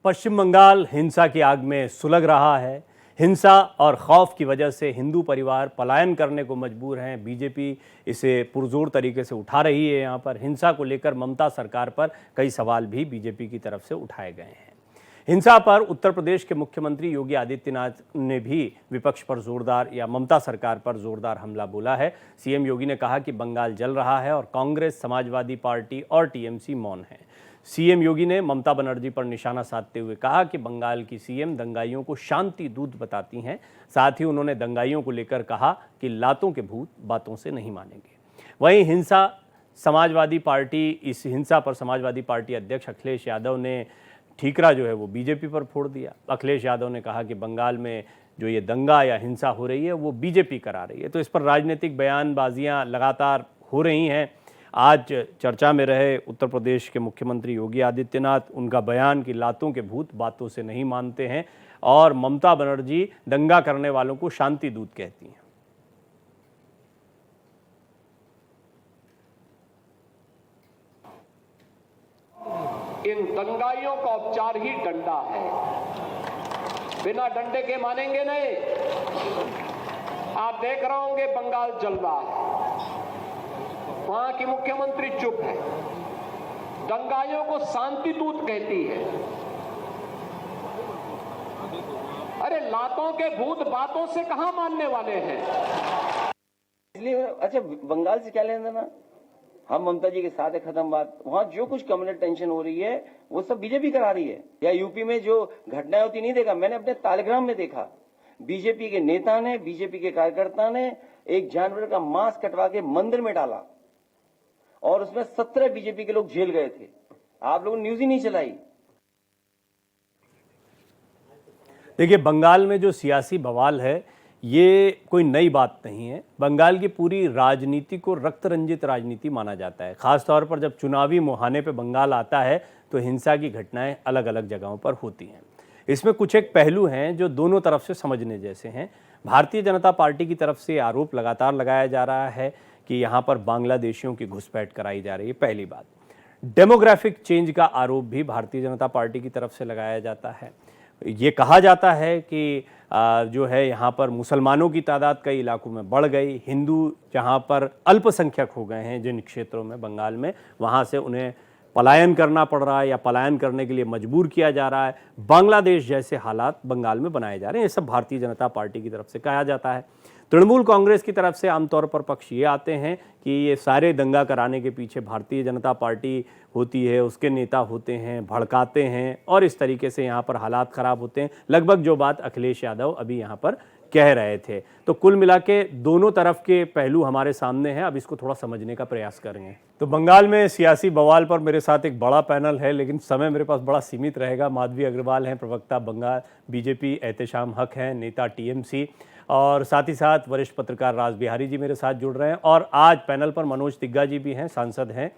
पश्चिम बंगाल हिंसा की आग में सुलग रहा है। हिंसा और खौफ की वजह से हिंदू परिवार पलायन करने को मजबूर हैं। बीजेपी इसे पुरजोर तरीके से उठा रही है। यहाँ पर हिंसा को लेकर ममता सरकार पर कई सवाल भी बीजेपी की तरफ से उठाए गए हैं। हिंसा पर उत्तर प्रदेश के मुख्यमंत्री योगी आदित्यनाथ ने भी विपक्ष पर जोरदार या ममता सरकार पर जोरदार हमला बोला है। सीएम योगी ने कहा कि बंगाल जल रहा है और कांग्रेस, समाजवादी पार्टी और टीएमसी मौन है। सीएम योगी ने ममता बनर्जी पर निशाना साधते हुए कहा कि बंगाल की सीएम दंगाइयों को शांति दूत बताती हैं। साथ ही उन्होंने दंगाइयों को लेकर कहा कि लातों के भूत बातों से नहीं मानेंगे। वहीं इस हिंसा पर समाजवादी पार्टी अध्यक्ष अखिलेश यादव ने ठीकरा जो है वो बीजेपी पर फोड़ दिया। अखिलेश यादव ने कहा कि बंगाल में जो ये दंगा या हिंसा हो रही है वो बीजेपी करा रही है। तो इस पर राजनीतिक बयानबाजियां लगातार हो रही हैं। आज चर्चा में रहे उत्तर प्रदेश के मुख्यमंत्री योगी आदित्यनाथ, उनका बयान कि लातों के भूत बातों से नहीं मानते हैं और ममता बनर्जी दंगा करने वालों को शांति दूत कहती हैं। इन दंगाइयों का उपचार ही डंडा है, बिना डंडे के मानेंगे नहीं। आप देख रहे होंगे बंगाल जल रहा है, वहां की मुख्यमंत्री चुप है, दंगाइयों को शांति दूत कहती है। अरे लातों के भूत बातों से कहां मानने वाले हैं। इसलिए अच्छा बंगाल से क्या लेना देना, हम ममता जी के साथ है, खत्म बात। वहां जो कुछ कम्युनल टेंशन हो रही है वो सब बीजेपी करा रही है। या यूपी में जो घटनाएं होती नहीं देखा, मैंने अपने तालिग्राम में देखा, बीजेपी के नेता ने, बीजेपी के कार्यकर्ता ने एक जानवर का मांस कटवा के मंदिर में डाला और उसमें 17 बीजेपी के लोग जेल गए थे। आप लोगों ने न्यूज ही नहीं चलाई। देखिए, बंगाल में जो सियासी बवाल है ये कोई नई बात नहीं है। बंगाल की पूरी राजनीति को रक्त रंजित राजनीति माना जाता है। खासतौर पर जब चुनावी मुहाने पे बंगाल आता है तो हिंसा की घटनाएं अलग अलग जगहों पर होती हैं। इसमें कुछ एक पहलू हैं जो दोनों तरफ से समझने जैसे हैं। भारतीय जनता पार्टी की तरफ से आरोप लगातार लगाया जा रहा है कि यहाँ पर बांग्लादेशियों की घुसपैठ कराई जा रही है। पहली बात, डेमोग्राफिक चेंज का आरोप भी भारतीय जनता पार्टी की तरफ से लगाया जाता है। ये कहा जाता है कि जो है यहाँ पर मुसलमानों की तादाद कई इलाकों में बढ़ गई, हिंदू जहाँ पर अल्पसंख्यक हो गए हैं जिन क्षेत्रों में बंगाल में, वहाँ से उन्हें पलायन करना पड़ रहा है या पलायन करने के लिए मजबूर किया जा रहा है। बांग्लादेश जैसे हालात बंगाल में बनाए जा रहे हैं। ये सब भारतीय जनता पार्टी की तरफ से कहा जाता है। तृणमूल कांग्रेस की तरफ से आमतौर पर पक्ष ये आते हैं कि ये सारे दंगा कराने के पीछे भारतीय जनता पार्टी होती है, उसके नेता होते हैं, भड़काते हैं और इस तरीके से यहाँ पर हालात ख़राब होते हैं। लगभग जो बात अखिलेश यादव अभी यहाँ पर कह रहे थे। तो कुल मिला के दोनों तरफ के पहलू हमारे सामने हैं। अब इसको थोड़ा समझने का प्रयास करेंगे। तो बंगाल में सियासी बवाल पर मेरे साथ एक बड़ा पैनल है, लेकिन समय मेरे पास बड़ा सीमित रहेगा। माधवी अग्रवाल हैं, प्रवक्ता बंगाल बीजेपी, एहतेशाम हक हैं, नेता टीएमसी, और साथ ही साथ वरिष्ठ पत्रकार राज बिहारी जी मेरे साथ जुड़ रहे हैं। और आज पैनल पर मनोज तिग्गा जी भी हैं, सांसद हैं,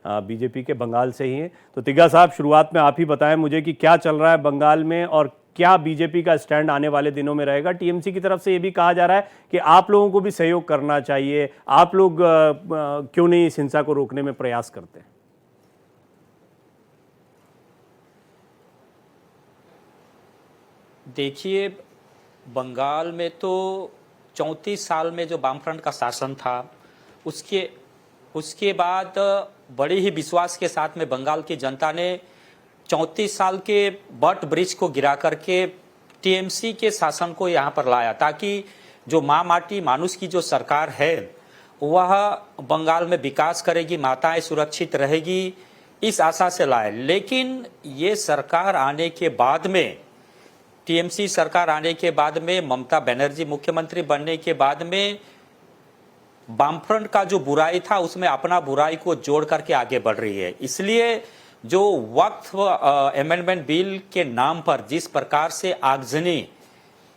बीजेपी के, बंगाल से ही हैं। तो तिग्गा साहब, शुरुआत में आप ही बताएं मुझे कि क्या चल रहा है बंगाल में और क्या बीजेपी का स्टैंड आने वाले दिनों में रहेगा। टीएमसी की तरफ से ये भी कहा जा रहा है कि आप लोगों को भी सहयोग करना चाहिए, आप लोग क्यों नहीं इस हिंसा को रोकने में प्रयास करते हैं। देखिए, बंगाल में तो 34 साल में जो वामफ्रंट का शासन था उसके बाद बड़े ही विश्वास के साथ में बंगाल की जनता ने 34 साल के बट ब्रिज को गिरा करके टीएमसी के शासन को यहाँ पर लाया, ताकि जो माँ माटी मानुष की जो सरकार है वह बंगाल में विकास करेगी, माताएं सुरक्षित रहेगी, इस आशा से लाए। लेकिन ये सरकार आने के बाद में, टीएमसी सरकार आने के बाद में, ममता बनर्जी मुख्यमंत्री बनने के बाद में वामफ्रंट का जो बुराई था उसमें अपना बुराई को जोड़ करके आगे बढ़ रही है। इसलिए जो वक्फ अमेंडमेंट बिल के नाम पर जिस प्रकार से आगजनी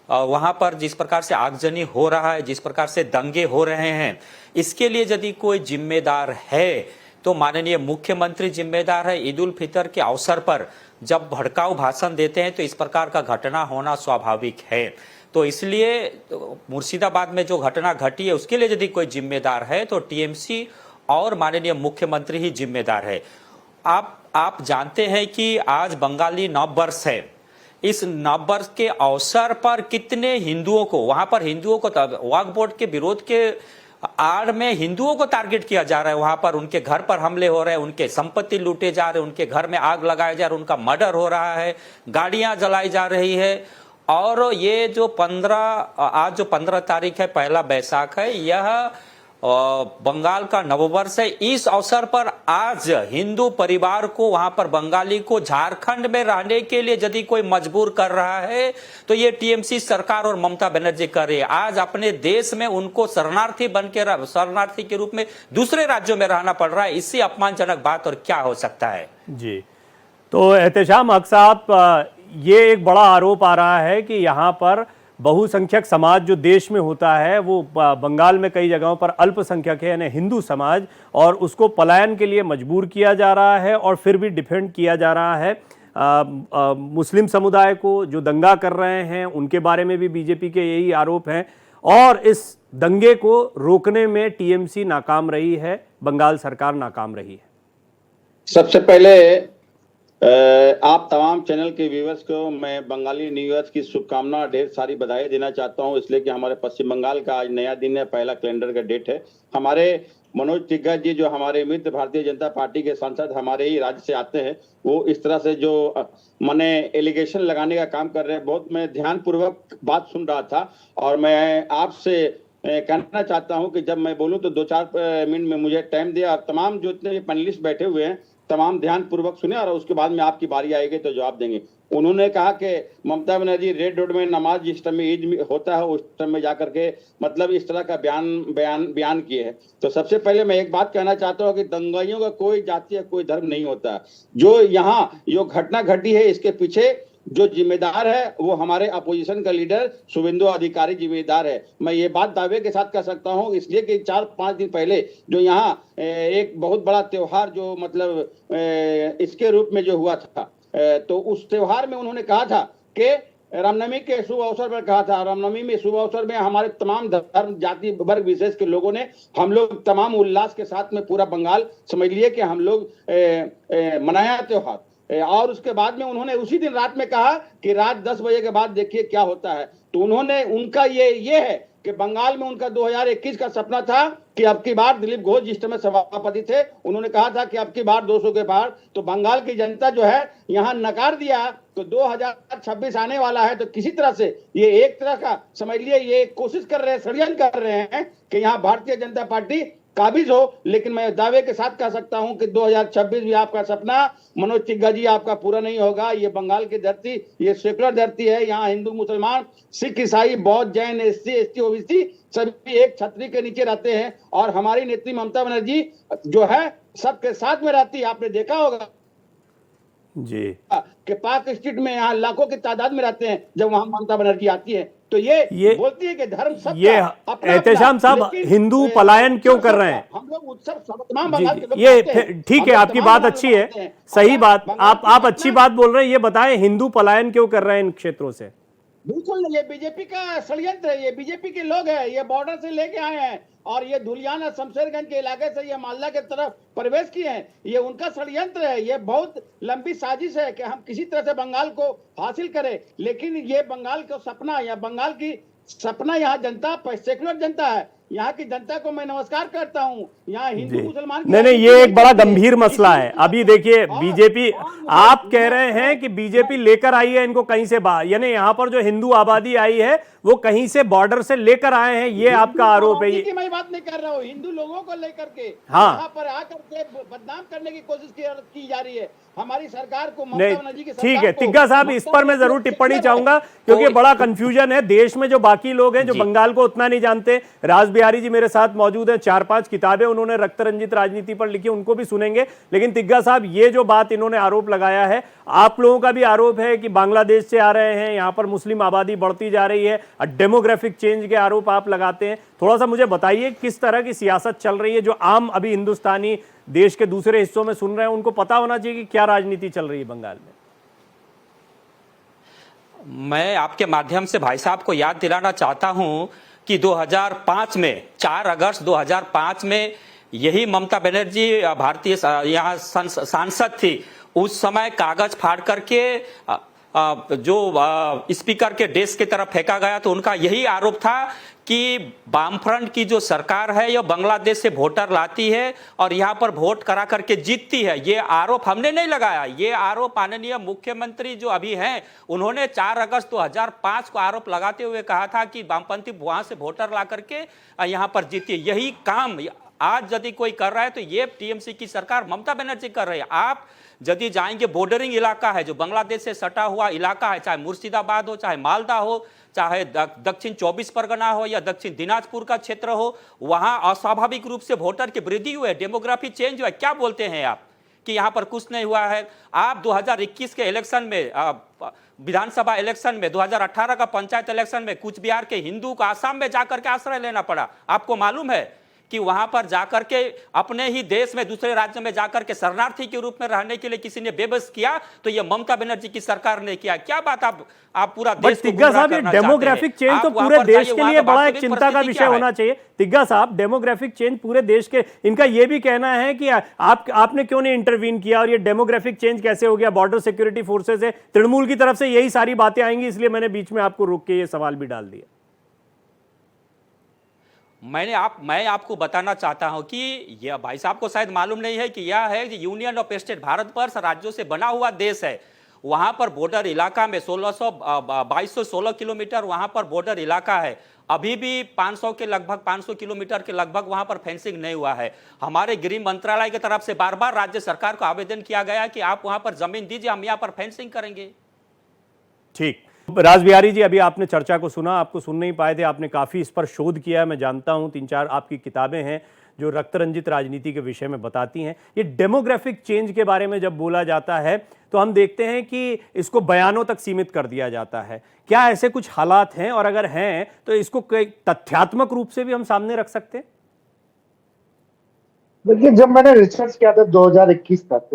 वहां पर जिस प्रकार से आगजनी हो रहा है, जिस प्रकार से दंगे हो रहे हैं, इसके लिए यदि कोई जिम्मेदार है तो माननीय मुख्यमंत्री जिम्मेदार है। ईद उल फितर के अवसर पर जब भड़काऊ भाषण देते हैं तो इस प्रकार का घटना होना स्वाभाविक है। तो इसलिए मुर्शिदाबाद में जो घटना घटी है उसके लिए यदि कोई जिम्मेदार है तो टीएमसी और माननीय मुख्यमंत्री ही जिम्मेदार है। आप आप जानते हैं कि आज बंगाली नववर्ष है। इस नववर्ष के अवसर पर कितने हिंदुओं को, वहां पर हिंदुओं को वक्फ बोर्ड के विरोध के आड़ में हिंदुओं को टारगेट किया जा रहा है। वहां पर उनके घर पर हमले हो रहे हैं, उनके संपत्ति लूटे जा रहे हैं, उनके घर में आग लगाया जा रहा है, उनका मर्डर हो रहा है, गाड़ियां जलाई जा रही है। और ये जो आज जो 15 तारीख है, पहला बैसाख है, यह बंगाल का नववर्ष है। इस अवसर पर आज हिंदू परिवार को, वहां पर बंगाली को झारखंड में रहने के लिए यदि कोई मजबूर कर रहा है तो ये टीएमसी सरकार और ममता बनर्जी कर रही है। आज अपने देश में उनको शरणार्थी शरणार्थी के रूप में दूसरे राज्यों में रहना पड़ रहा है। इससे अपमानजनक बात और क्या हो सकता है। जी, तो एहतेशाम हक साहब, ये एक बड़ा आरोप आ रहा है कि यहाँ पर बहुसंख्यक समाज जो देश में होता है वो बंगाल में कई जगहों पर अल्पसंख्यक है, यानी हिंदू समाज, और उसको पलायन के लिए मजबूर किया जा रहा है और फिर भी डिफेंड किया जा रहा है। मुस्लिम समुदाय को जो दंगा कर रहे हैं उनके बारे में भी बीजेपी के यही आरोप हैं, और इस दंगे को रोकने में टीएमसी नाकाम रही है, बंगाल सरकार नाकाम रही है। सबसे पहले आप तमाम चैनल के व्यूअर्स को मैं बंगाली न्यू ईयर की शुभकामना, ढेर सारी बधाई देना चाहता हूं, इसलिए कि हमारे पश्चिम बंगाल का आज नया दिन है, पहला कैलेंडर का डेट है। हमारे मनोज तिग्गा जी जो हमारे मित्र भारतीय जनता पार्टी के सांसद हमारे ही राज्य से आते हैं, वो इस तरह से जो माने एलिगेशन लगाने का काम कर रहे हैं, बहुत मैं ध्यानपूर्वक बात सुन रहा था। और मैं आपसे कहना चाहता हूं कि जब मैं बोलूं तो 2-4 मिनट में मुझे टाइम दिया, और तमाम जो इतने पैनलिस्ट बैठे हुए हैं तमाम ध्यान पूर्वक सुने, और उसके बाद में आपकी बारी आएगी तो जवाब देंगे। उन्होंने कहा कि ममता बनर्जी रेड रोड में नमाज जिस टाइम में ईद होता है उस टाइम में जाकर के मतलब इस तरह का बयान किए हैं। तो सबसे पहले मैं एक बात कहना चाहता हूँ कि दंगाइयों का कोई जाति या कोई धर्म नहीं होता। जो यहाँ जो घटना घटी है इसके पीछे जो जिम्मेदार है वो हमारे अपोजिशन का लीडर शुभेंदु अधिकारी जिम्मेदार है। मैं ये बात दावे के साथ कह सकता हूँ, इसलिए कि 4-5 दिन पहले जो यहाँ एक बहुत बड़ा त्योहार जो मतलब इसके रूप में जो हुआ था, तो उस त्योहार में उन्होंने कहा था कि रामनवमी के शुभ अवसर पर कहा था, रामनवमी में शुभ अवसर में हमारे तमाम धर्म जाति वर्ग विशेष के लोगों ने, हम लोग तमाम उल्लास के साथ में पूरा बंगाल समझ लिए कि हम लोग मनाया त्योहार। और उसके बाद में उन्होंने उसी दिन रात में कहा कि रात 10 बजे के बाद देखिए क्या होता है। तो उन्होंने उनका ये है कि बंगाल में उनका 2021 का सपना था कि अब की बार दिलीप घोष जिस समय सभापति थे उन्होंने कहा था कि अब की बार 200 के पार। तो बंगाल की जनता जो है यहाँ नकार दिया। तो 2026 आने वाला है, तो किसी तरह से ये एक तरह का समझ लिए ये कोशिश कर रहे हैं, षड्यंत्र कर रहे हैं कि यहाँ भारतीय जनता पार्टी काबिज हो। लेकिन मैं दावे के साथ कह सकता हूं कि 2026 भी आपका सपना मनोज तिग्गा जी आपका पूरा नहीं होगा। ये बंगाल की धरती, ये सेकुलर धरती है। यहाँ हिंदू मुसलमान सिख ईसाई बौद्ध जैन एससी एसटी ओबीसी सभी एक छतरी के नीचे रहते हैं, और हमारी नेत्री ममता बनर्जी जो है सबके साथ में रहती है। आपने देखा होगा जी कि पार्क स्ट्रीट में यहाँ लाखों की तादाद में रहते हैं जब वहां ममता बनर्जी आती है। तो ये बोलती है कि धर्म सबका, ये एहतेशाम साहब हिंदू पलायन क्यों कर रहे हैं? हम लोग उत्सव तमाम बंगाल के लोग ये ठीक है, आपकी बात अच्छी है, सही बात, आप अच्छी बात बोल रहे हैं। ये बताएं हिंदू पलायन क्यों कर रहे हैं इन क्षेत्रों से? बिल्कुल, ये बीजेपी का षड्यंत्र है। ये बीजेपी के लोग हैं, ये बॉर्डर से लेके आए हैं और ये धुलियान और शमशेरगंज के इलाके से ये मालदा के तरफ प्रवेश किए हैं। ये उनका षड्यंत्र है। ये बहुत लंबी साजिश है कि हम किसी तरह से बंगाल को हासिल करें। लेकिन ये बंगाल का सपना या बंगाल की सपना यहाँ जनता सेकुलर जनता है। यहाँ की जनता को मैं नमस्कार करता हूँ। यहाँ हिंदू मुसलमान नहीं, ये एक बड़ा गंभीर मसला है। अभी देखिए बीजेपी, आप कह रहे हैं कि बीजेपी लेकर आई है इनको कहीं से बाहर, यानी यहाँ पर जो हिंदू आबादी आई है वो कहीं से बॉर्डर से लेकर आए हैं, ये आपका आरोप है? ये मैं बात नहीं कर रहा हूँ, हिंदू लोगों को लेकर के हाँ, यहाँ पर आकर के बदनाम करने की कोशिश की जा रही है हमारी सरकार को। नहीं, ठीक है तिग्गा साहब, इस पर मैं जरूर टिप्पणी चाहूंगा क्योंकि बड़ा कंफ्यूजन है देश में। जो बाकी लोग हैं जो बंगाल को उतना नहीं जानते, राज बिहारी जी मेरे साथ मौजूद हैं, 4-5 किताबें उन्होंने रक्त रंजित राजनीति पर लिखी, उनको भी सुनेंगे। लेकिन तिग्गा साहब, ये जो बात इन्होंने आरोप लगाया है, आप लोगों का भी आरोप है कि बांग्लादेश से आ रहे हैं, यहाँ पर मुस्लिम आबादी बढ़ती जा रही है, डेमोग्राफिक चेंज के आरोप आप लगाते हैं। थोड़ा सा मुझे बताइए किस तरह की सियासत चल रही है? जो आम अभी हिंदुस्तानी देश के दूसरे हिस्सों में सुन रहे हैं उनको पता होना चाहिए कि क्या राजनीति चल रही है बंगाल में। मैं आपके माध्यम से भाई साहब को याद दिलाना चाहता हूं कि 2005 में 4 अगस्त 2005 में यही ममता बनर्जी भारतीय यहाँ सांसद थी। उस समय कागज फाड़ करके जो स्पीकर के डेस्क की तरफ फेंका गया, तो उनका यही आरोप था कि वामफ्रंट की जो सरकार है यह बांग्लादेश से वोटर लाती है और यहां पर वोट करा करके जीतती है। ये आरोप हमने नहीं लगाया, ये आरोप माननीय मुख्यमंत्री जो अभी हैं उन्होंने 4 अगस्त 2005 को आरोप लगाते हुए कहा था कि वामपंथी वहां से वोटर ला करके यहां पर जीती है। यही काम आज यदि कोई कर रहा है तो ये टीएमसी की सरकार ममता बनर्जी कर रही है। आप यदि जाएंगे, बॉर्डरिंग इलाका है जो बांग्लादेश से सटा हुआ इलाका है, चाहे मुर्शिदाबाद हो, चाहे मालदा हो, चाहे दक्षिण 24 परगना हो या दक्षिण दिनाजपुर का क्षेत्र हो, वहां अस्वाभाविक रूप से वोटर की वृद्धि हुई है, डेमोग्राफी चेंज हुआ है। क्या बोलते हैं आप कि यहां पर कुछ नहीं हुआ है? आप 2021 के इलेक्शन में, विधानसभा इलेक्शन में, 2018 का पंचायत इलेक्शन में कूच बिहार के हिंदू को आसाम में जाकर के आश्रय लेना पड़ा। आपको मालूम है कि वहां पर जाकर के अपने ही देश में दूसरे राज्य में जाकर के शरणार्थी के रूप में रहने के लिए किसी ने बेबस किया, तो ये ममता बनर्जी की सरकार ने किया। क्या बात आप पूरा देश को तिग्गा साहब, ये डेमोग्राफिक चेंज तो पूरे देश के लिए बड़ा एक चिंता का विषय होना चाहिए। तिग्गा साहब, डेमोग्राफिक चेंज पूरे देश के, इनका ये भी कहना है कि आपने क्यों नहीं इंटरवीन किया और ये डेमोग्राफिक चेंज कैसे हो गया? बॉर्डर सिक्योरिटी फोर्सेस है, तृणमूल की तरफ से यही सारी बातें आएंगी, इसलिए मैंने बीच में आपको रोक के ये सवाल भी डाल दिया। मैं आपको बताना चाहता हूं कि यह, भाई साहब को शायद मालूम नहीं है कि यह है कि यूनियन ऑफ स्टेट, भारतवर्ष राज्यों से बना हुआ देश है। वहां पर बॉर्डर इलाका में 2216 किलोमीटर वहां पर बॉर्डर इलाका है। अभी भी 500 किलोमीटर के लगभग वहां पर फेंसिंग नहीं हुआ है। हमारे गृह मंत्रालय की तरफ से बार बार राज्य सरकार को आवेदन किया गया कि आप वहां पर जमीन दीजिए, हम यहां पर फेंसिंग करेंगे। ठीक, राज बिहारी जी, अभी आपने चर्चा को सुना, आपको सुन नहीं पाए थे, आपने काफी इस पर शोध किया है, मैं जानता हूं। 3-4 आपकी किताबें हैं जो रक्त रंजित राजनीति के विषय में बताती हैं। ये डेमोग्राफिक चेंज के बारे में जब बोला जाता है तो हम देखते हैं कि इसको बयानों तक सीमित कर दिया जाता है। क्या ऐसे कुछ हालात हैं, और अगर हैं तो इसको तथ्यात्मक रूप से भी हम सामने रख सकते हैं? देखिए, जब मैंने रिसर्च किया था 2021 तक,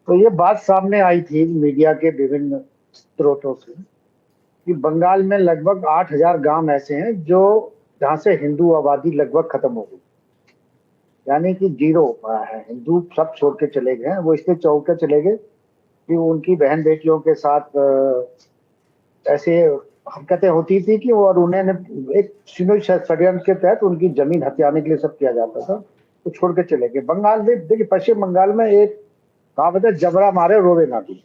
तो ये बात सामने आई थी मीडिया के विभिन्न स्रोतों से कि बंगाल में लगभग 8000 गांव ऐसे हैं जो जहां से हिंदू आबादी लगभग खत्म हो गई, यानी कि जीरो है। हिंदू सब छोड़ के चले गए हैं। वो इसलिए छोड़ के चले गए कि उनकी बहन बेटियों के साथ ऐसे हरकतें होती थी कि और उन्हें एक षड्यंत्र के तहत उनकी जमीन हथियाने के लिए सब किया जाता था, तो छोड़ के चले गए। बंगाल में देखिए, पश्चिम बंगाल में एक कहावत है, जबरा मारे रोवे ना भी,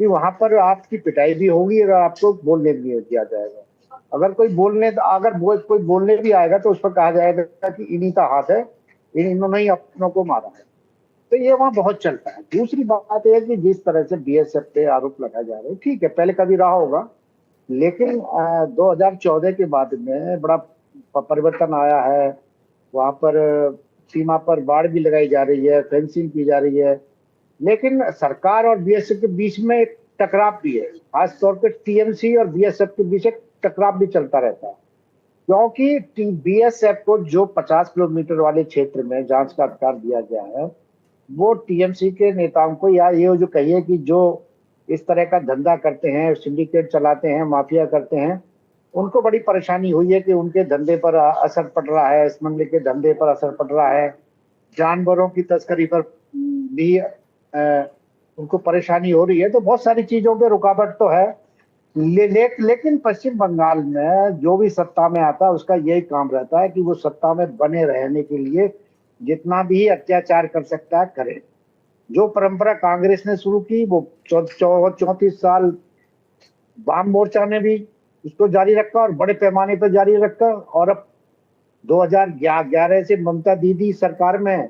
कि वहां पर आपकी पिटाई भी होगी और आपको बोलने भी नहीं दिया जाएगा। अगर कोई बोलने भी आएगा तो उस पर कहा जाएगा कि इन्हीं का हाथ है, इन्होंने ही अपनों को मारा है। तो ये वहां बहुत चलता है। दूसरी बात यह है कि जिस तरह से बीएसएफ पे आरोप लगाए जा रहे हैं, ठीक है, पहले कभी रहा होगा, लेकिन 2014 के बाद में बड़ा परिवर्तन आया है। वहां पर सीमा पर बाड़ भी लगाई जा रही है, फेंसिंग की जा रही है, लेकिन सरकार और बीएसएफ के बीच में एक टकराव भी है। खासतौर पर टीएमसी और बीएसएफ के बीच एक टकराव भी चलता रहता है, क्योंकि बीएसएफ को जो 50 किलोमीटर वाले क्षेत्र में जांच का अधिकार दिया गया है, वो टीएमसी के नेताओं को, या ये जो कहिए कि जो इस तरह का धंधा करते हैं, सिंडिकेट चलाते हैं, माफिया करते हैं, उनको बड़ी परेशानी हुई है कि उनके धंधे पर असर पड़ रहा है, स्मगलिंग के धंधे पर असर पड़ रहा है, जानवरों की तस्करी पर भी उनको परेशानी हो रही है। तो बहुत सारी चीजों पे रुकावट तो है, लेकिन पश्चिम बंगाल में जो भी सत्ता में आता है उसका यही काम रहता है कि वो सत्ता में बने रहने के लिए जितना भी अत्याचार कर सकता है करे। जो परंपरा कांग्रेस ने शुरू की वो 34 साल वाम मोर्चा ने भी उसको जारी रखा और बड़े पैमाने पर जारी रखा, और अब 2011 से ममता दीदी सरकार में,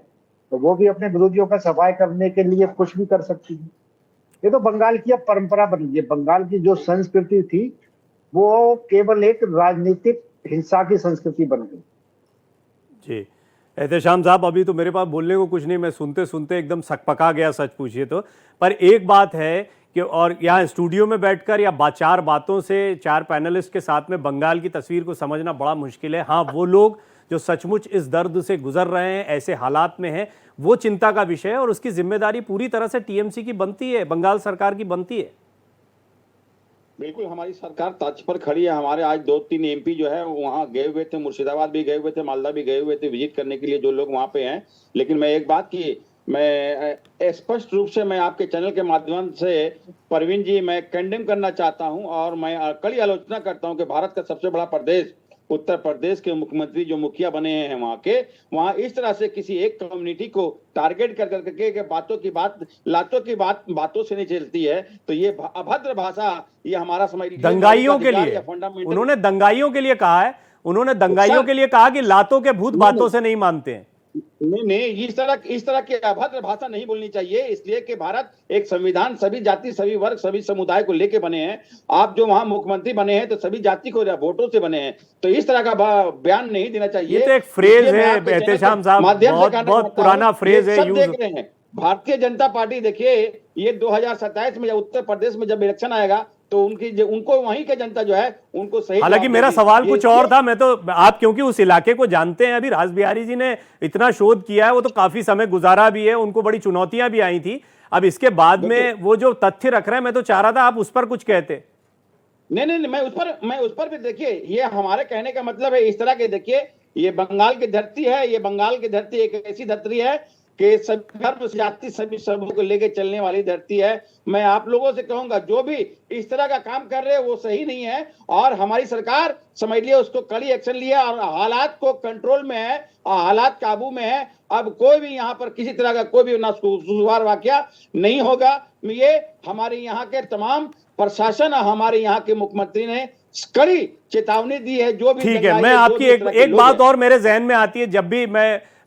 तो वो भी अपने विरोधियों का सफाई करने के लिए कुछ भी कर सकती है। ये तो बंगाल की अब परंपरा बन गई है। बंगाल की जो संस्कृति थी वो केवल एक राजनीतिक हिंसा की संस्कृति बन गई। जी एहतेशाम साहब, अभी तो मेरे पास बोलने को कुछ नहीं, मैं सुनते सुनते एकदम सकपका गया, सच पूछिए तो। पर एक बात है कि, और यहाँ स्टूडियो में बैठकर या 4 बातों से 4 पैनलिस्ट के साथ में बंगाल की तस्वीर को समझना बड़ा मुश्किल है। हाँ, वो लोग जो सचमुच इस दर्द से गुजर रहे हैं, ऐसे हालात में हैं, वो चिंता का विषय है, और उसकी जिम्मेदारी पूरी तरह से टीएमसी की बनती है, बंगाल सरकार की बनती है। बिल्कुल, हमारी सरकार तर्ज पर खड़ी है। हमारे आज 2-3 एमपी जो है वहाँ गए हुए थे, मुर्शिदाबाद भी गए हुए थे, मालदा भी गए हुए थे विजिट करने के लिए, जो लोग वहाँ पे हैं। लेकिन मैं एक बात की मैं स्पष्ट रूप से मैं आपके चैनल के माध्यम से परवीन जी मैं कंडेम करना चाहता हूं और मैं कड़ी आलोचना करता हूं कि भारत का सबसे बड़ा प्रदेश उत्तर प्रदेश के मुख्यमंत्री जो मुखिया बने हैं वहां इस तरह से किसी एक कम्युनिटी को टारगेट कर करके के बातों से नहीं चलती है। तो ये अभद्र भाषा ये हमारा समझ दंगाइयों के लिए उन्होंने दंगाइयों के लिए कहा है, उन्होंने दंगाइयों के लिए कहा कि लातों के भूत बातों से नहीं मानते हैं। नहीं इस तरह की अभद्र भाषा नहीं बोलनी चाहिए, इसलिए कि भारत एक संविधान सभी जाति सभी वर्ग सभी समुदाय को लेके बने हैं। आप जो वहां मुख्यमंत्री बने हैं तो सभी जाति को वोटों से बने हैं, तो इस तरह का बयान नहीं देना चाहिए। ये तो एक फ्रेज है एहतेशाम साहब, बहुत पुराना फ्रेज है, यूज देख रहे हैं। भारतीय जनता पार्टी देखिए ये 2027 में जब उत्तर प्रदेश में जब इलेक्शन आएगा तो उनको वहीं के जनता जो है उनको सही। हालांकि मेरा सवाल कुछ और था, मैं तो आप क्योंकि उस इलाके को जानते हैं, अभी रास बिहारी जी ने इतना शोध किया है, वो तो काफी समय गुजारा भी है, उनको बड़ी चुनौतियां भी आई थी। अब इसके बाद में वो जो तथ्य रख रहे हैं, मैं तो चाह रहा था आप उस पर कुछ कहते। नहीं मैं उस पर भी देखिए, ये हमारे कहने का मतलब है इस तरह के, देखिए ये बंगाल की धरती है, ये बंगाल की धरती एक ऐसी धरती है कि सभी धर्म जाति सभी सबों को लेके चलने वाली धरती है। मैं आप लोगों से कहूंगा जो भी इस तरह का काम कर रहे हैं वो सही नहीं है, और हमारी सरकार समझ लिया उसको कड़ी एक्शन लिया और हालात को कंट्रोल में है, हालात काबू में है। अब कोई भी यहाँ पर किसी तरह का कोई भी ना सुधार वाकया नहीं होगा। ये हमारे यहाँ के तमाम प्रशासन हमारे यहाँ के मुख्यमंत्री ने कड़ी चेतावनी दी है। जो भी ठीक है, मैं आपकी एक बात और मेरे जहन में आती है, जब भी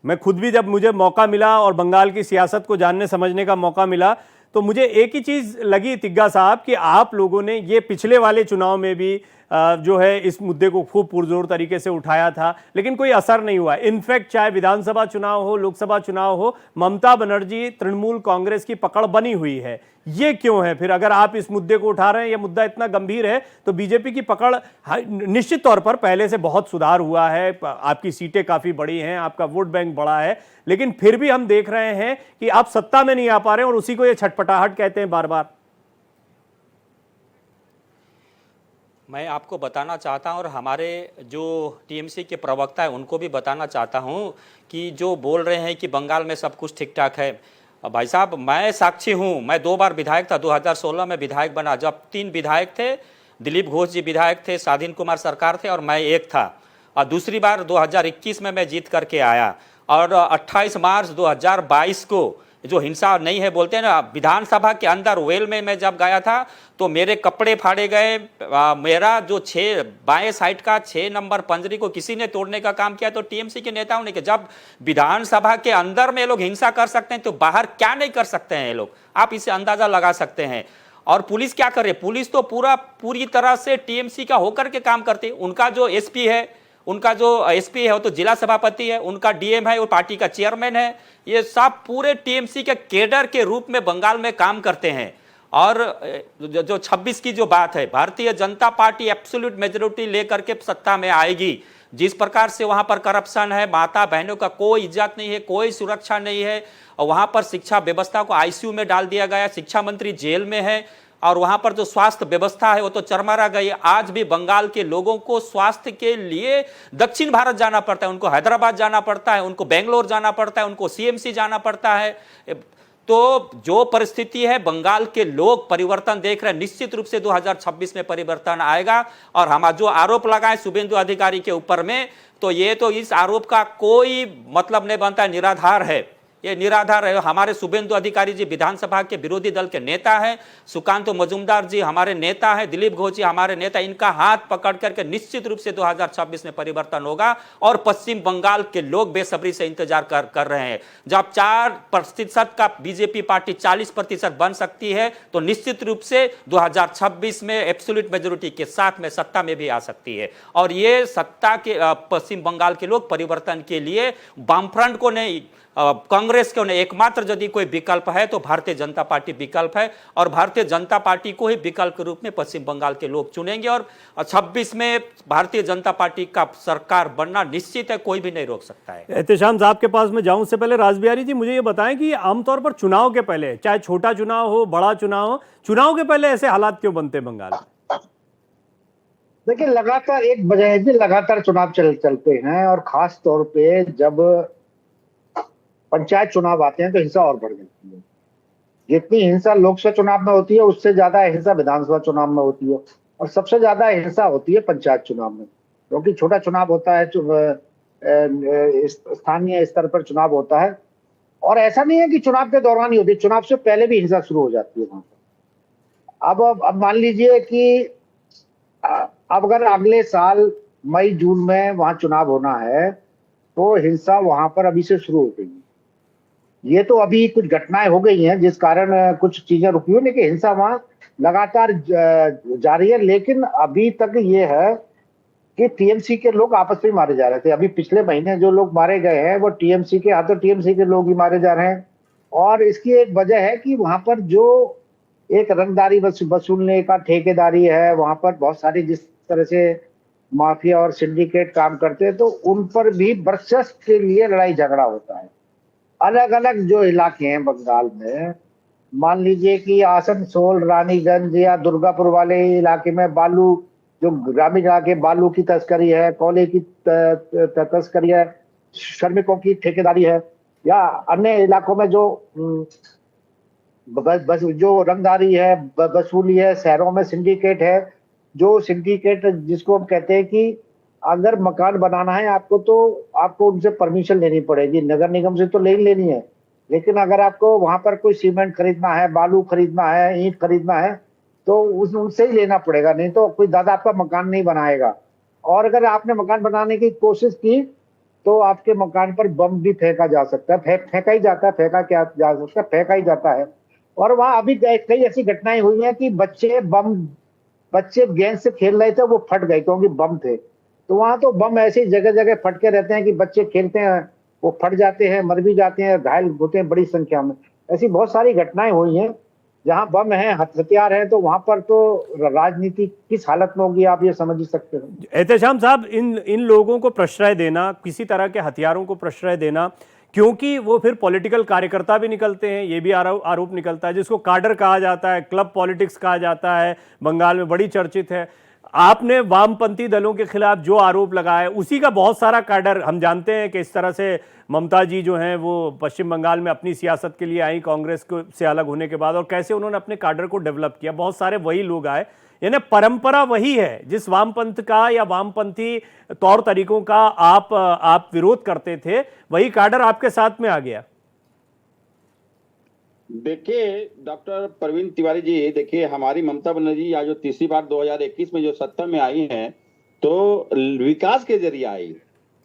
मैं खुद भी जब मुझे मौका मिला और बंगाल की सियासत को जानने समझने का मौका मिला, तो मुझे एक ही चीज लगी तिग्गा साहब कि आप लोगों ने ये पिछले वाले चुनाव में भी जो है इस मुद्दे को खूब पुरजोर तरीके से उठाया था, लेकिन कोई असर नहीं हुआ। इनफैक्ट चाहे विधानसभा चुनाव हो, लोकसभा चुनाव हो, ममता बनर्जी तृणमूल कांग्रेस की पकड़ बनी हुई है। ये क्यों है फिर? अगर आप इस मुद्दे को उठा रहे हैं, ये मुद्दा इतना गंभीर है, तो बीजेपी की पकड़ निश्चित तौर पर पहले से बहुत सुधार हुआ है, आपकी सीटें काफी बड़ी हैं, आपका वोट बैंक बड़ा है, लेकिन फिर भी हम देख रहे हैं कि आप सत्ता में नहीं आ पा रहे हैं और उसी को ये छटपटाहट कहते हैं बार बार। मैं आपको बताना चाहता हूं और हमारे जो टीएमसी के प्रवक्ता है उनको भी बताना चाहता हूं कि जो बोल रहे हैं कि बंगाल में सब कुछ ठीक ठाक है, भाई साहब मैं साक्षी हूं। मैं 2 बार विधायक था, 2016 में विधायक बना, जब 3 विधायक थे, दिलीप घोष जी विधायक थे, स्वाधीन कुमार सरकार थे और मैं एक था, और दूसरी बार 2021 में मैं जीत करके आया। और 28 मार्च 2022 को जो हिंसा नहीं है बोलते हैं ना, विधानसभा के अंदर वेल में मैं जब गया था तो मेरे कपड़े फाड़े गए, मेरा जो 6 बाएं साइड का 6 नंबर पंजरी को किसी ने तोड़ने का काम किया, तो टीएमसी के नेताओं ने। जब विधानसभा के अंदर में लोग हिंसा कर सकते हैं तो बाहर क्या नहीं कर सकते हैं ये लोग, आप इसे अंदाजा लगा सकते हैं। और पुलिस क्या कर रही है? पुलिस तो पूरी तरह से टीएमसी का होकर के काम करती है। उनका जो एसपी है, उनका जो एसपी है वो तो जिला सभापति है, उनका डीएम है वो पार्टी का चेयरमैन है, ये सब पूरे टीएमसी के केडर के रूप में बंगाल में काम करते हैं। और जो 26 की जो बात है, Bharatiya Janata party absolute majority लेकर के सत्ता में आएगी। जिस प्रकार से वहां पर करप्शन है, माता बहनों का कोई इज्जत नहीं है, कोई सुरक्षा नहीं है, और वहां पर शिक्षा व्यवस्था को आईसीयू में डाल दिया गया, शिक्षा मंत्री जेल में है, और वहां पर जो स्वास्थ्य व्यवस्था है वो तो चरमरा गई। आज भी बंगाल के लोगों को स्वास्थ्य के लिए दक्षिण भारत जाना पड़ता है, उनको हैदराबाद जाना पड़ता है, उनको बेंगलोर जाना पड़ता है, उनको सीएमसी जाना पड़ता है। तो जो परिस्थिति है, बंगाल के लोग परिवर्तन देख रहे हैं। निश्चित रूप से 2026 में परिवर्तन आएगा। और हमारा जो आरोप लगाए शुभेंदु अधिकारी के ऊपर में, तो ये तो इस आरोप का कोई मतलब नहीं बनता है, निराधार है, ये निराधार है। हमारे शुभेंदु अधिकारी जी विधानसभा के विरोधी दल के नेता हैं, सुकांत मजुमदार जी हमारे नेता हैं, दिलीप घोष जी हमारे नेता, इनका हाथ पकड़ करके निश्चित रूप से 2026 में परिवर्तन होगा। और पश्चिम बंगाल के लोग बेसब्री से इंतजार कर रहे हैं। जब 4% का बीजेपी पार्टी 40% बन सकती है, तो निश्चित रूप से 2026 में एब्सोल्यूट मेजोरिटी के साथ में सत्ता में भी आ सकती है। और ये सत्ता के पश्चिम बंगाल के लोग परिवर्तन के लिए वामफ्रंट को नहीं, कांग्रेस को नहीं, एकमात्र यदि कोई विकल्प है तो भारतीय जनता पार्टी विकल्प है। और भारतीय जनता पार्टी को ही विकल्प के रूप में पश्चिम बंगाल के लोग चुनेंगे। और 26 में भारतीय जनता पार्टी का सरकार बनना निश्चित है, कोई भी नहीं रोक सकता है। एहतेशाम साहब के पास में जाऊं से पहले रास बिहारी जी मुझे ये बताएं कि आमतौर पर चुनाव के पहले, चाहे छोटा चुनाव हो बड़ा चुनाव हो, चुनाव के पहले ऐसे हालात क्यों बनते हैं बंगाल? देखिए, लगातार एक वजह है जी, लगातार चुनाव चलते हैं, और खास तौर पे जब पंचायत चुनाव आते हैं तो हिंसा और बढ़ जाती है। जितनी हिंसा लोकसभा चुनाव में होती है उससे ज्यादा हिंसा विधानसभा चुनाव में होती है, और सबसे ज्यादा हिंसा होती है पंचायत चुनाव में, क्योंकि छोटा चुनाव होता है, स्थानीय स्तर पर चुनाव होता है। और ऐसा नहीं है कि चुनाव के दौरान ही होती है, चुनाव से पहले भी हिंसा शुरू हो जाती है वहां पर। अब मान लीजिए कि अब अगर अगले साल मई जून में वहां चुनाव होना है तो हिंसा वहां पर अभी से शुरू हो गई है। ये तो अभी कुछ घटनाएं हो गई हैं जिस कारण कुछ चीजें रुकी हुई, लेकिन हिंसा वहां लगातार जारी है। लेकिन अभी तक ये है कि टीएमसी के लोग आपस में मारे जा रहे थे। अभी पिछले महीने जो लोग मारे गए हैं वो टीएमसी के हाथों टीएमसी के लोग ही मारे जा रहे हैं। और इसकी एक वजह है कि वहां पर जो एक रंगदारी वसूलने का ठेकेदारी है, वहां पर बहुत सारी जिस तरह से माफिया और सिंडिकेट काम करते हैं, तो उन पर भी वर्चस्व के लिए लड़ाई झगड़ा होता है। अलग अलग जो इलाके हैं बंगाल में, मान लीजिए कि आसनसोल, रानीगंज या दुर्गापुर वाले इलाके में बालू, जो ग्रामीण इलाके बालू की तस्करी है, कोयले की तस्करी है, श्रमिकों की ठेकेदारी है, या अन्य इलाकों में जो बस जो रंगदारी है, वसूली है, शहरों में सिंडिकेट है, जो सिंडिकेट जिसको हम कहते हैं कि अगर मकान बनाना है आपको तो आपको उनसे परमिशन लेनी पड़ेगी, नगर निगम से तो ले ही लेनी है, लेकिन अगर आपको वहां पर कोई सीमेंट खरीदना है, बालू खरीदना है, ईंट खरीदना है तो उनसे ही लेना पड़ेगा, नहीं तो कोई दादा आपका मकान नहीं बनाएगा। और अगर आपने मकान बनाने की कोशिश की तो आपके मकान पर बम भी फेंका जा सकता है, फेंका ही जाता है, फेंका क्या जा सकता है, फेंका ही जाता है। और वहां अभी कई ऐसी घटनाएं हुई हैं कि बच्चे गेंद से खेल रहे थे, वो फट गए क्योंकि बम थे। तो वहां तो बम ऐसे जगह जगह फटके रहते हैं कि बच्चे खेलते हैं, वो फट जाते हैं, मर भी जाते हैं, घायल होते हैं बड़ी संख्या में। ऐसी बहुत सारी घटनाएं हुई हैं जहां बम है, हथियार है, तो वहां पर तो राजनीति किस हालत में होगी आप ये समझ ही सकते हो। एहतेशाम साहब, इन लोगों को प्रश्रय देना, किसी तरह के हथियारों को प्रश्रय देना, क्योंकि वो फिर पॉलिटिकल कार्यकर्ता भी निकलते हैं, ये भी आरोप निकलता है, जिसको काडर कहा जाता है, क्लब पॉलिटिक्स कहा जाता है, बंगाल में बड़ी चर्चित है। आपने वामपंथी दलों के खिलाफ जो आरोप लगाया उसी का बहुत सारा काडर हम जानते हैं कि इस तरह से ममता जी जो हैं वो पश्चिम बंगाल में अपनी सियासत के लिए आई कांग्रेस को से अलग होने के बाद, और कैसे उन्होंने अपने काडर को डेवलप किया, बहुत सारे वही लोग आए। यानी परंपरा वही है, जिस वामपंथ का या वामपंथी तौर तरीकों का आप विरोध करते थे, वही काडर आपके साथ में आ गया। देखिए डॉक्टर प्रवीण तिवारी जी, देखिए हमारी ममता बनर्जी आज जो तीसरी बार 2021 में जो सत्ता में आई हैं तो विकास के जरिए आई।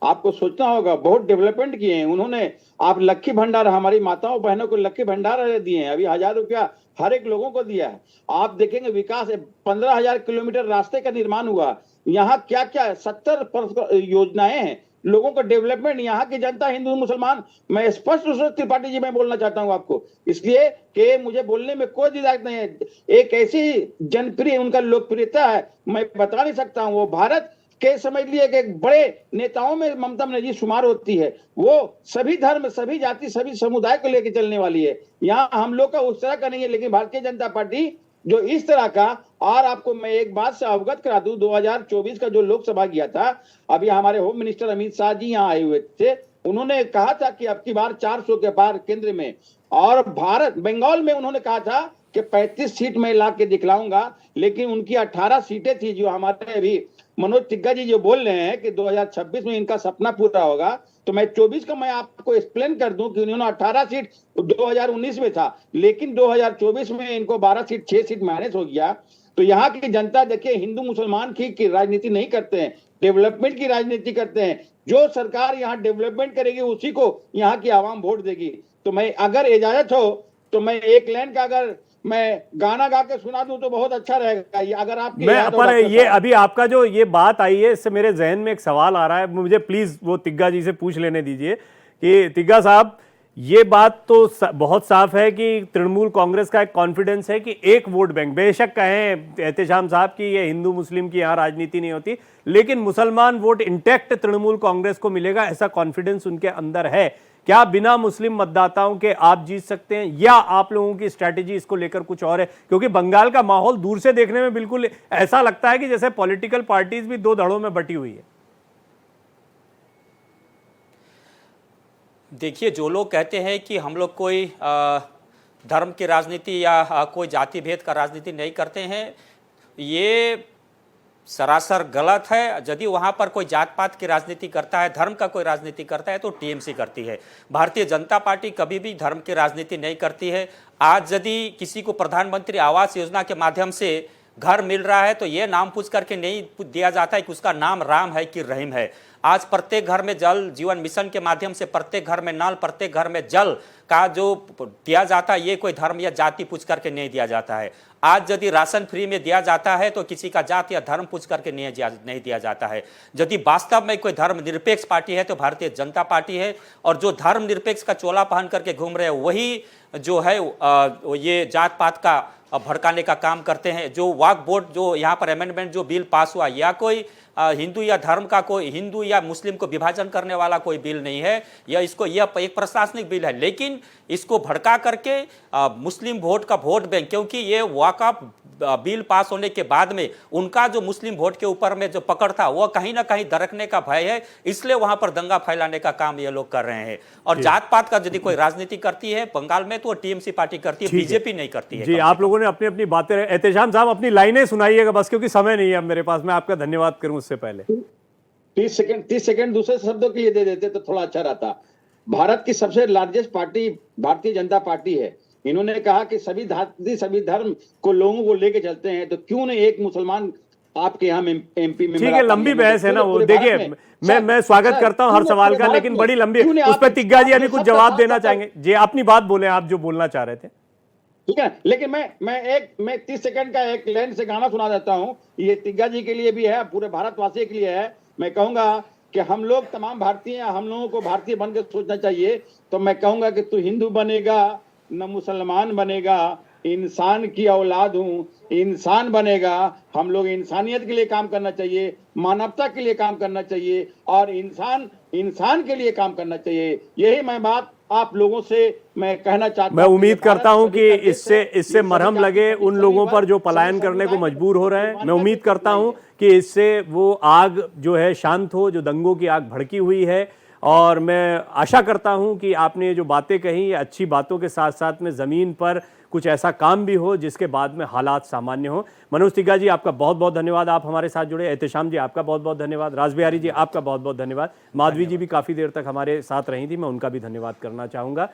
आपको सोचना होगा, बहुत डेवलपमेंट किए हैं उन्होंने। आप लक्की भंडार, हमारी माताओं बहनों को लक्की भंडार दिए हैं, अभी 1000 रुपया हर एक लोगों को दिया है। आप देखेंगे विकास 15,000 किलोमीटर रास्ते का निर्माण हुआ। यहाँ क्या क्या 70 योजनाएं हैं, लोगों का डेवलपमेंट। यहाँ की जनता हिंदू मुसलमान, मैं स्पष्ट रूप से त्रिपाठी जी मैं बोलना चाहता हूँ आपको, इसलिए कि मुझे बोलने में कोई दिक्कत नहीं है। एक ऐसी जनप्रिय उनका लोकप्रियता है, मैं बता नहीं सकता हूँ। वो भारत के समझ लिए कि एक बड़े नेताओं में ममता बनर्जी शुमार होती है। वो सभी धर्म, सभी जाति, सभी समुदाय को लेकर चलने वाली है। यहाँ हम लोग का उस तरह का नहीं है, लेकिन भारतीय जनता पार्टी जो इस तरह का। और आपको मैं एक बात से अवगत करा दूं, 2024 का जो लोकसभा गया था, अभी हमारे होम मिनिस्टर अमित शाह जी यहाँ आए हुए थे, उन्होंने कहा था कि अब की बार 400 के पार केंद्र में, और भारत बंगाल में उन्होंने कहा था कि 35 सीट में ला के दिखलाऊंगा, लेकिन उनकी 18 सीटें थी। जो हमारे अभी मनोज तिग्गा जी जो बोल रहे हैं कि 2026 में इनका सपना पूरा होगा, तो मैं 24 का मैं आपको एक्सप्लेन कर दूं कि उन्होंने 18 सीट 2019 में था, लेकिन 2024 में इनको 12 सीट 6 सीट माइनस हो गया। तो यहाँ की जनता देखिए हिंदू मुसलमान की राजनीति नहीं करते हैं, डेवलपमेंट की राजनीति करते हैं। जो सरकार यहाँ डेवलपमेंट करेगी उसी को यहाँ की आवाम वोट देगी। तो मैं अगर इजाजत हो तो मैं एक लाइन का अगर मैं गाना गा के सुना दूं तो बहुत अच्छा रहेगा। ये अगर आप पर ये अभी आपका जो ये बात आई है, इससे मेरे जहन में एक सवाल आ रहा है, मुझे प्लीज वो तिग्गा जी से पूछ लेने दीजिए कि तिग्गा साहब, ये बात तो बहुत साफ है कि तृणमूल कांग्रेस का एक कॉन्फिडेंस है कि एक वोट बैंक, बेशक कहें एहतेशाम साहब कि ये हिंदू मुस्लिम की यहाँ राजनीति नहीं होती, लेकिन मुसलमान वोट इंटैक्ट तृणमूल कांग्रेस को मिलेगा, ऐसा कॉन्फिडेंस उनके अंदर है। क्या बिना मुस्लिम मतदाताओं के आप जीत सकते हैं, या आप लोगों की स्ट्रैटेजी इसको लेकर कुछ और है? क्योंकि बंगाल का माहौल दूर से देखने में बिल्कुल ऐसा लगता है कि जैसे पॉलिटिकल पार्टीज भी दो धड़ों में बटी हुई है। देखिए, जो लोग कहते हैं कि हम लोग कोई धर्म की राजनीति या कोई जाति भेद का राजनीति नहीं करते हैं, ये सरासर गलत है। यदि वहाँ पर कोई जात पात की राजनीति करता है, धर्म का कोई राजनीति करता है, तो टीएमसी करती है। भारतीय जनता पार्टी कभी भी धर्म की राजनीति नहीं करती है। आज यदि किसी को प्रधानमंत्री आवास योजना के माध्यम से घर मिल रहा है तो ये नाम पूछ करके नहीं दिया जाता है कि उसका नाम राम है कि रहीम है। आज प्रत्येक घर में जल जीवन मिशन के माध्यम से प्रत्येक घर में नल, प्रत्येक घर में जल का जो दिया जाता है, ये कोई धर्म या जाति पूछ करके नहीं दिया जाता है। आज यदि राशन फ्री में दिया जाता है तो किसी का जात या धर्म पूछ करके नहीं दिया जाता है। यदि वास्तव में कोई धर्म निरपेक्ष पार्टी है तो भारतीय जनता पार्टी है, और जो धर्म निरपेक्ष का चोला पहन करके घूम रहे हैं वही जो है ये जात पात का भड़काने का काम करते हैं। जो वक्फ बोर्ड जो यहाँ पर अमेंडमेंट जो बिल पास हुआ, या कोई हिंदू या धर्म का कोई हिंदू या मुस्लिम को विभाजन करने वाला कोई बिल नहीं है, या यह एक प्रशासनिक बिल है, लेकिन इसको भड़का करके मुस्लिम वोट का वोट बैंक, क्योंकि ये वक्फ बिल पास होने के बाद में उनका जो मुस्लिम वोट के ऊपर में जो पकड़ था वो कहीं ना कहीं दरकने का भय है, इसलिए वहां पर दंगा फैलाने का काम ये लोग कर रहे हैं। और जात पात का यदि कोई राजनीति करती है बंगाल में तो टीएमसी पार्टी करती है, बीजेपी नहीं करती है। जी, आप लोगों ने अपनी अपनी बातें, एहतेशाम साहब अपनी लाइनें सुनाइएगा बस, क्योंकि समय नहीं है अब मेरे पास। मैं आपका धन्यवाद करूं उससे पहले 30 सेकंड दूसरे शब्दों के लिए दे देते तो थोड़ा अच्छा रहता। भारत की सबसे largest party Bharatiya Janata party है। इन्होंने कहा कि सभी धर्म को लोगों को लेके चलते हैं, तो क्यों नहीं एक मुसलमान आपके यहाँ एमपी में? ठीक है, लंबी बहस है ना वो। देखिए, मैं स्वागत करता हूं हर सवाल का, लेकिन बड़ी लंबी, उस पर तिग्गा जी अभी कुछ जवाब देना चाहेंगे जी। अपनी बात बोले, आप जो बोलना चाह रहे थे। ठीक है, लेकिन मैं 30 सेकंड का एक लाइन से गाना सुना देता हूं। ये तिग्गा जी के लिए भी है, पूरे भारतवासियों के लिए है। मैं कहूंगा कि हम लोग तमाम भारतीय, हम लोगों को भारतीय बनकर सोचना चाहिए। तो मैं कहूंगा कि तू हिंदू बनेगा न मुसलमान बनेगा, इंसान की औलाद हूं, इंसान बनेगा। हम लोग इंसानियत के लिए काम करना चाहिए, मानवता के लिए काम करना चाहिए, और इंसान के लिए काम करना चाहिए। यही मैं बात आप लोगों से मैं कहना चाहता हूं। मैं उम्मीद करता हूं कि इससे मरहम लगे उन लोगों पर जो पलायन करने को मजबूर हो रहे हैं। मैं उम्मीद करता हूं कि इससे वो आग जो है शांत हो, जो दंगों की आग भड़की हुई है। और मैं आशा करता हूं कि आपने जो बातें कही, अच्छी बातों के साथ साथ में ज़मीन पर कुछ ऐसा काम भी हो जिसके बाद में हालात सामान्य हो। मनोज तिग्गा जी, आपका बहुत बहुत धन्यवाद, आप हमारे साथ जुड़े। एहतेशाम जी, आपका बहुत बहुत धन्यवाद। रासबिहारी जी, आपका बहुत बहुत धन्यवाद। माधवी जी भी काफ़ी देर तक हमारे साथ रही थी, मैं उनका भी धन्यवाद करना चाहूँगा।